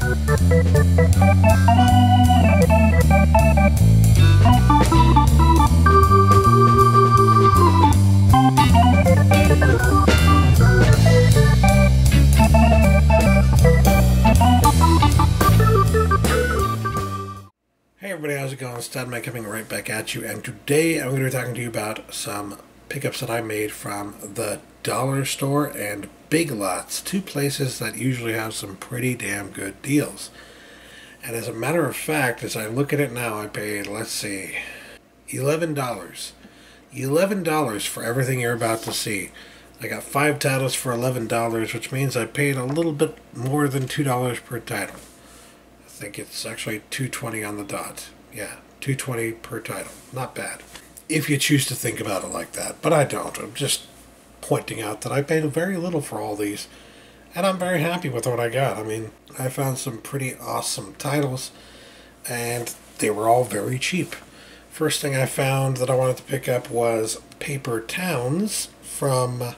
Hey everybody, how's it going? Studman coming right back at you, and today I'm going to be talking to you about some pickups that I made from the dollar store and Big Lots, two places that usually have some pretty damn good deals. And as a matter of fact, as I look at it now, I paid, let's see, $11. $11 for everything you're about to see. I got 5 titles for $11, which means I paid a little bit more than $2 per title. I think it's actually $2.20 on the dot. Yeah, $2.20 per title. Not bad, if you choose to think about it like that. But I don't. I'm just pointing out that I paid very little for all these, and I'm very happy with what I got. I mean, I found some pretty awesome titles, and they were all very cheap. First thing I found that I wanted to pick up was Paper Towns from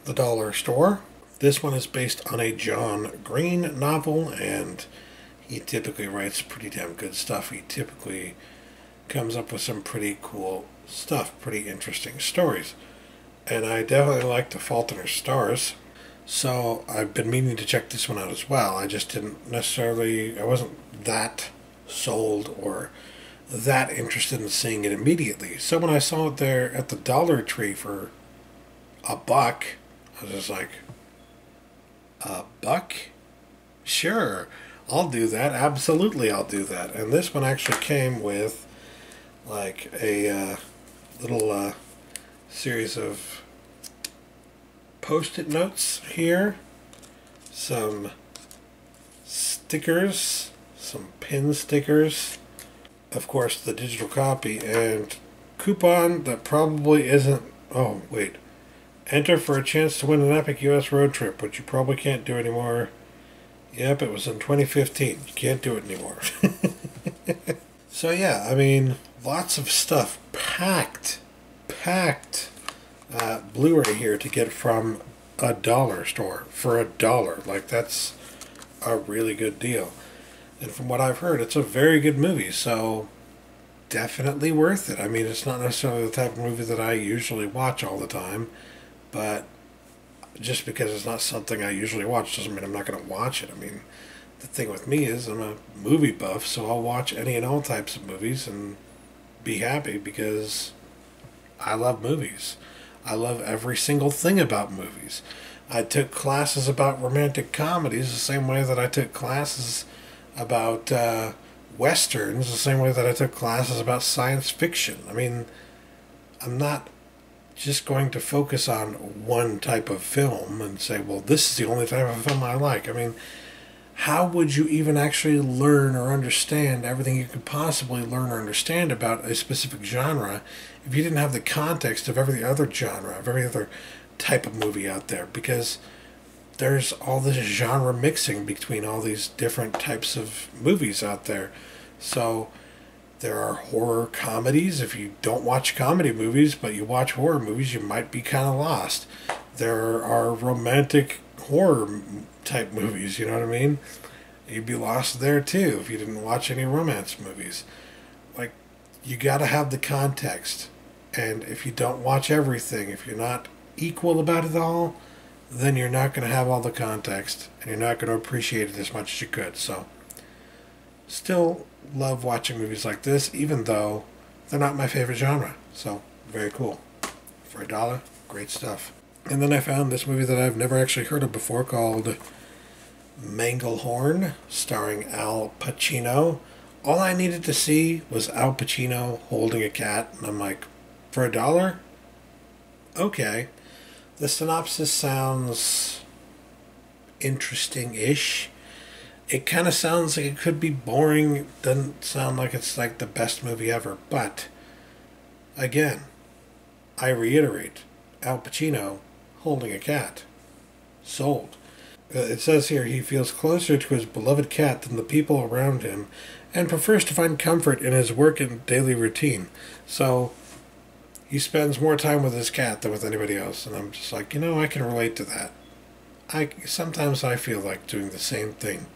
the dollar store. This one is based on a John Green novel, and he typically writes pretty damn good stuff. He typically comes up with some pretty cool stuff, pretty interesting stories. And I definitely like The Fault in Our Stars. So I've been meaning to check this one out as well. I just didn't necessarily, I wasn't that sold or that interested in seeing it immediately. So when I saw it there at the Dollar Tree for $1, I was just like, $1? Sure. I'll do that. Absolutely, I'll do that. And this one actually came with like a little series of post-it notes here, some stickers, some pin stickers, of course the digital copy, and coupon that probably isn't, oh wait, enter for a chance to win an epic US road trip, which you probably can't do anymore. Yep, it was in 2015. You can't do it anymore. So yeah, I mean, lots of stuff. Packed Blu-ray here to get from a dollar store for $1. Like, that's a really good deal. And from what I've heard, it's a very good movie, so definitely worth it. I mean, it's not necessarily the type of movie that I usually watch all the time, but just because it's not something I usually watch doesn't mean I'm not going to watch it. I mean, the thing with me is I'm a movie buff, so I'll watch any and all types of movies and be happy because I love movies. I love every single thing about movies. I took classes about romantic comedies the same way that I took classes about westerns, the same way that I took classes about science fiction. I mean, I'm not just going to focus on one type of film and say, well, this is the only type of film I like. I mean, how would you even actually learn or understand everything you could possibly learn or understand about a specific genre if you didn't have the context of every other genre, of every other type of movie out there? Because there's all this genre mixing between all these different types of movies out there. So there are horror comedies. If you don't watch comedy movies, but you watch horror movies, you might be kind of lost. There are romantic horror type movies, you know what I mean? You'd be lost there too if you didn't watch any romance movies. Like, you gotta have the context. And if you don't watch everything, if you're not equal about it all, then you're not going to have all the context, and you're not going to appreciate it as much as you could. So, still love watching movies like this, even though they're not my favorite genre. So, very cool. For $1, great stuff. And then I found this movie that I've never actually heard of before called Manglehorn, starring Al Pacino. All I needed to see was Al Pacino holding a cat, and I'm like, for $1? Okay. The synopsis sounds interesting-ish. It kind of sounds like it could be boring. Doesn't sound like it's like the best movie ever. But, again, I reiterate, Al Pacino holding a cat. Sold. It says here he feels closer to his beloved cat than the people around him and prefers to find comfort in his work and daily routine. So he spends more time with his cat than with anybody else. And I'm just like, I can relate to that. Sometimes I feel like doing the same thing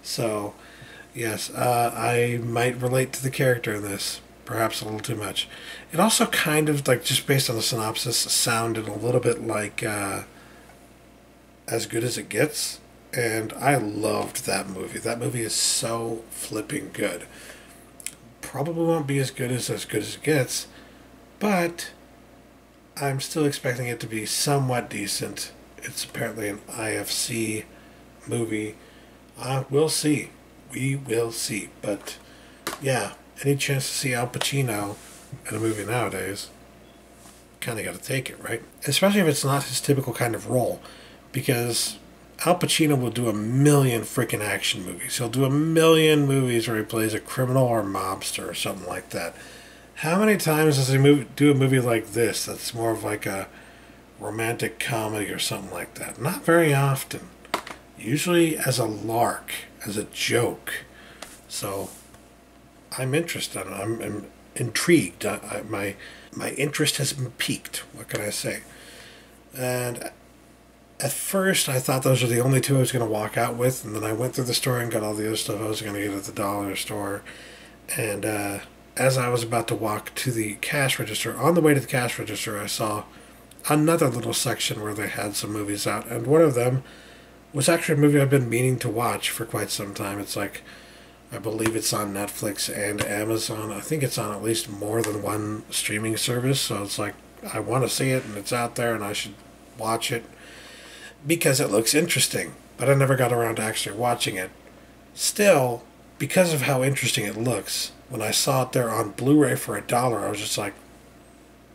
So, yes, I might relate to the character in this, perhaps a little too much. It also kind of, like, just based on the synopsis, sounded a little bit like As Good as It Gets. And I loved that movie. That movie is so flipping good. Probably won't be as good as it gets, but I'm still expecting it to be somewhat decent. It's apparently an IFC movie. We'll see. We will see. But yeah, any chance to see Al Pacino in a movie nowadays, kind of got to take it, right? Especially if it's not his typical kind of role, because Al Pacino will do a million freaking action movies. He'll do a million movies where he plays a criminal or mobster or something like that. How many times does he do a movie like this that's more of like a romantic comedy or something like that? Not very often. Usually as a lark, as a joke. So I'm interested. I'm intrigued. My interest has been piqued. What can I say? And at first, I thought those were the only two I was going to walk out with, and then I went through the store and got all the other stuff I was going to get at the dollar store. And as I was about to walk to the cash register, on the way to the cash register, I saw another little section where they had some movies out, and one of them was actually a movie I've been meaning to watch for quite some time. It's like, I believe it's on Netflix and Amazon. I think it's on at least more than one streaming service, so it's like, I want to see it, and it's out there, and I should watch it because it looks interesting, but I never got around to actually watching it. Still, because of how interesting it looks, when I saw it there on Blu-ray for $1, I was just like,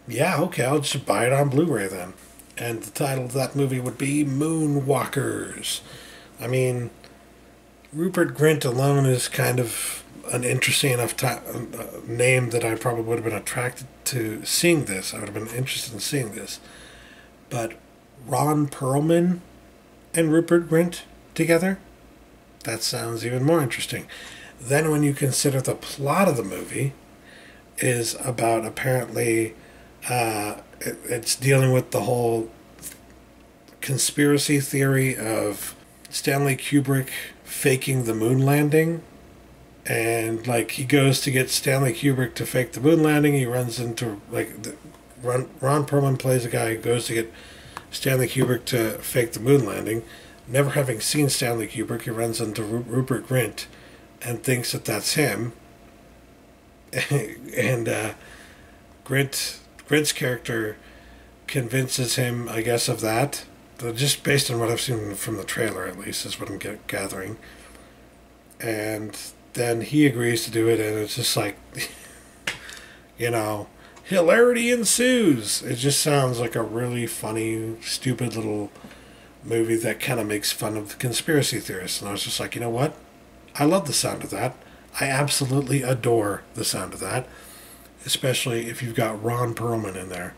yeah, okay, I'll just buy it on Blu-ray then. And the title of that movie would be Moonwalkers. I mean, Rupert Grint alone is kind of an interesting enough name that I probably would have been attracted to seeing this. I would have been interested in seeing this. But Ron Perlman and Rupert Grint together? That sounds even more interesting. Then when you consider the plot of the movie is about apparently it's dealing with the whole conspiracy theory of Stanley Kubrick faking the moon landing. And like he goes to get Stanley Kubrick to fake the moon landing, he runs into Ron Perlman plays a guy who goes to get Stanley Kubrick to fake the moon landing. Never having seen Stanley Kubrick, he runs into Rupert Grint and thinks that that's him. And Grint's character convinces him, I guess, of that. Just based on what I've seen from the trailer, at least, is what I'm gathering. And then he agrees to do it, and it's just like, hilarity ensues. It just sounds like a really funny, stupid little movie that kind of makes fun of the conspiracy theorists. And I was just like, you know what? I love the sound of that. I absolutely adore the sound of that. Especially if you've got Ron Perlman in there.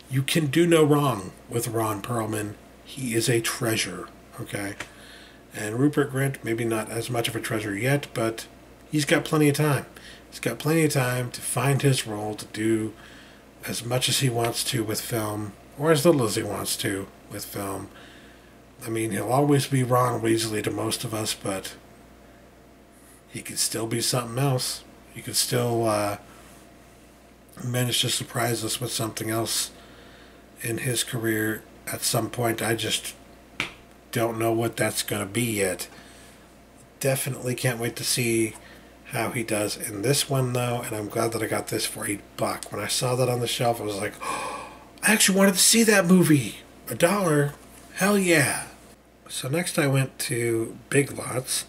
You can do no wrong with Ron Perlman. He is a treasure, okay? And Rupert Grint, maybe not as much of a treasure yet, but he's got plenty of time. He's got plenty of time to find his role, to do as much as he wants to with film, or as little as he wants to with film. I mean, he'll always be Ron Weasley to most of us, but he could still be something else. He could still manage to surprise us with something else in his career at some point. I just don't know what that's going to be yet. Definitely can't wait to see how he does in this one, though, and I'm glad that I got this for $8. When I saw that on the shelf, I was like, oh, I actually wanted to see that movie. $1. Hell yeah. So next I went to Big Lots,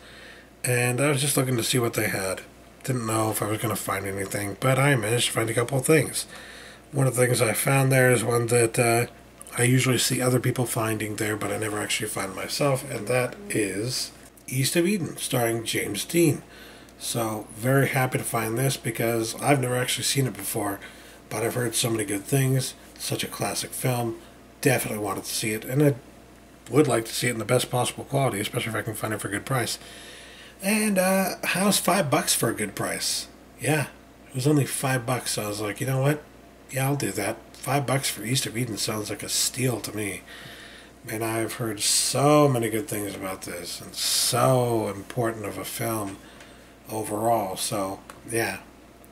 and I was just looking to see what they had. Didn't know if I was going to find anything, but I managed to find a couple of things. One of the things I found there is one that I usually see other people finding there, but I never actually find myself, and that is East of Eden, starring James Dean. So, very happy to find this because I've never actually seen it before, but I've heard so many good things. Such a classic film. Definitely wanted to see it, and I would like to see it in the best possible quality, especially if I can find it for a good price. And how's $5 for a good price? Yeah, it was only $5, so I was like, you know what? Yeah, I'll do that. $5 for East of Eden sounds like a steal to me. And I've heard so many good things about this, and so important of a film overall. So, yeah,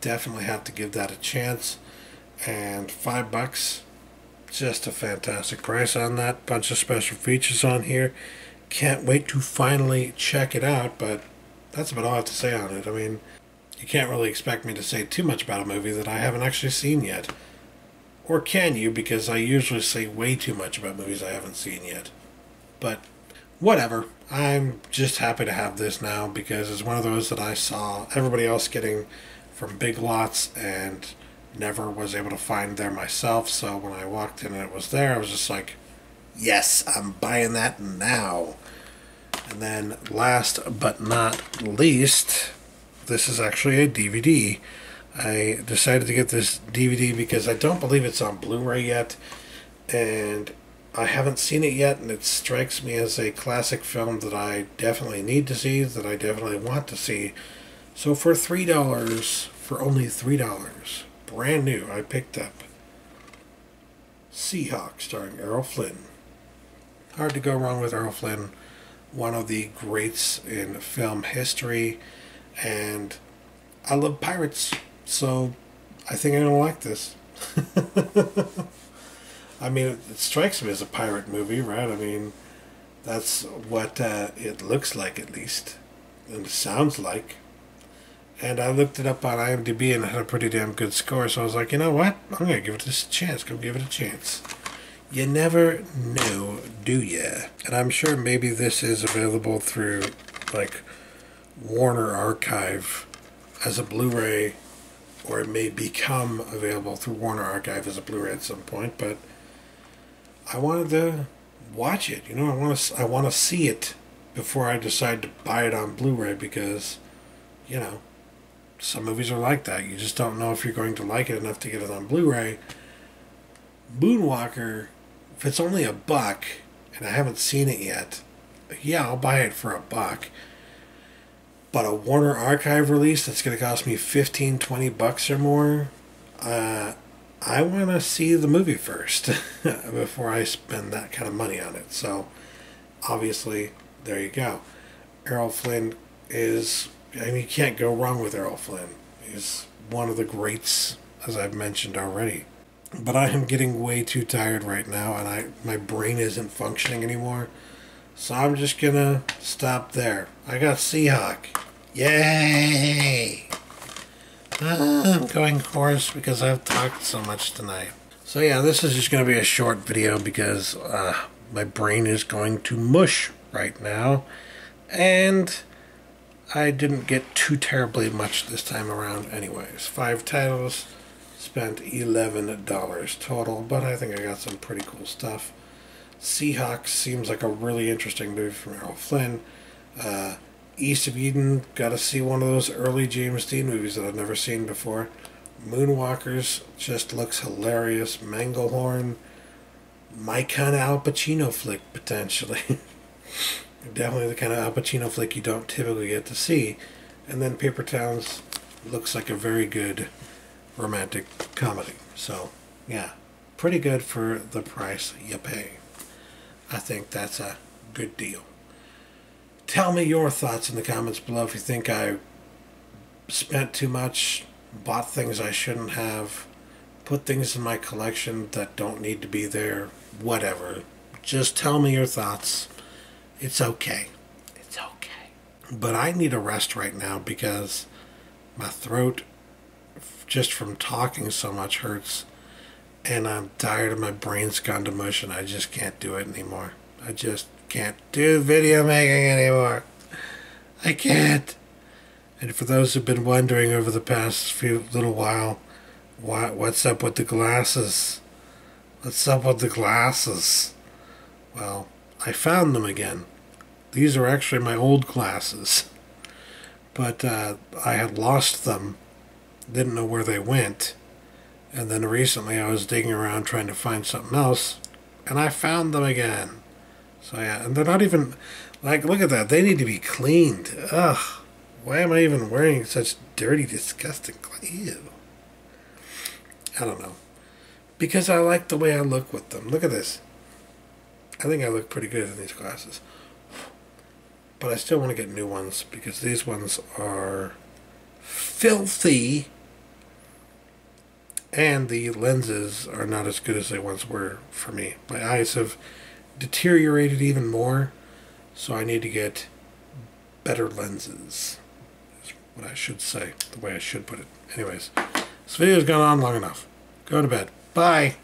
definitely have to give that a chance. And $5, just a fantastic price on that. Bunch of special features on here. Can't wait to finally check it out, but that's about all I have to say on it. I mean, you can't really expect me to say too much about a movie that I haven't actually seen yet. Or can you? Because I usually say way too much about movies I haven't seen yet. But whatever. I'm just happy to have this now because it's one of those that I saw everybody else getting from Big Lots and never was able to find there myself. So when I walked in and it was there, I was just like, yes, I'm buying that now. And then last but not least, this is actually a DVD. I decided to get this DVD because I don't believe it's on Blu-ray yet, and I haven't seen it yet, and it strikes me as a classic film that I definitely need to see, that I definitely want to see. So for $3, for only $3, brand new, I picked up Seahawk starring Errol Flynn. Hard to go wrong with Errol Flynn, one of the greats in film history, and I love pirates. So, I think I'm going to like this. I mean, it strikes me as a pirate movie, right? I mean, that's what it looks like, at least. And it sounds like. And I looked it up on IMDb and it had a pretty damn good score. So I was like, you know what? I'm going to give it this a chance. Go give it a chance. You never know, do ya? And I'm sure maybe this is available through, like, Warner Archive as a Blu-ray, or it may become available through Warner Archive as a Blu-ray at some point, but I wanted to watch it. You know, I want to see it before I decide to buy it on Blu-ray because, you know, some movies are like that. You just don't know if you're going to like it enough to get it on Blu-ray. Moonwalker, if it's only $1 and I haven't seen it yet, yeah, I'll buy it for $1. But a Warner Archive release that's going to cost me $15-20 or more, I want to see the movie first before I spend that kind of money on it. So, obviously, there you go. Errol Flynn is, I mean, you can't go wrong with Errol Flynn. He's one of the greats, as I've mentioned already. But I am getting way too tired right now, and my brain isn't functioning anymore. So I'm just gonna stop there. I got Seahawk. Yay! I'm going hoarse because I've talked so much tonight. So yeah, this is just gonna be a short video because my brain is going to mush right now. And I didn't get too terribly much this time around anyways. 5 titles, spent $11 total, but I think I got some pretty cool stuff. Seahawks seems like a really interesting movie from Errol Flynn. East of Eden, got to see one of those early James Dean movies that I've never seen before. Moonwalkers just looks hilarious. Manglehorn, my kind of Al Pacino flick, potentially. Definitely the kind of Al Pacino flick you don't typically get to see. And then Paper Towns looks like a very good romantic comedy. So, yeah, pretty good for the price you pay. I think that's a good deal. Tell me your thoughts in the comments below if you think I spent too much, bought things I shouldn't have, put things in my collection that don't need to be there, whatever. Just tell me your thoughts. It's okay. It's okay. But I need a rest right now because my throat, just from talking so much, hurts. And I'm tired and my brain's gone to mush and I just can't do it anymore. I just can't do video making anymore. I can't. And for those who've been wondering over the past little while, what's up with the glasses? What's up with the glasses? Well, I found them again. These are actually my old glasses. But I had lost them. Didn't know where they went. And then recently I was digging around trying to find something else, and I found them again. So yeah, and they're not even, like, look at that. They need to be cleaned. Ugh. Why am I even wearing such dirty, disgusting clothes? Ew. I don't know. Because I like the way I look with them. Look at this. I think I look pretty good in these glasses. But I still want to get new ones because these ones are filthy. And the lenses are not as good as they once were for me. My eyes have deteriorated even more, so I need to get better lenses. Is what I should say, the way I should put it. Anyways, this video's gone on long enough. Go to bed. Bye.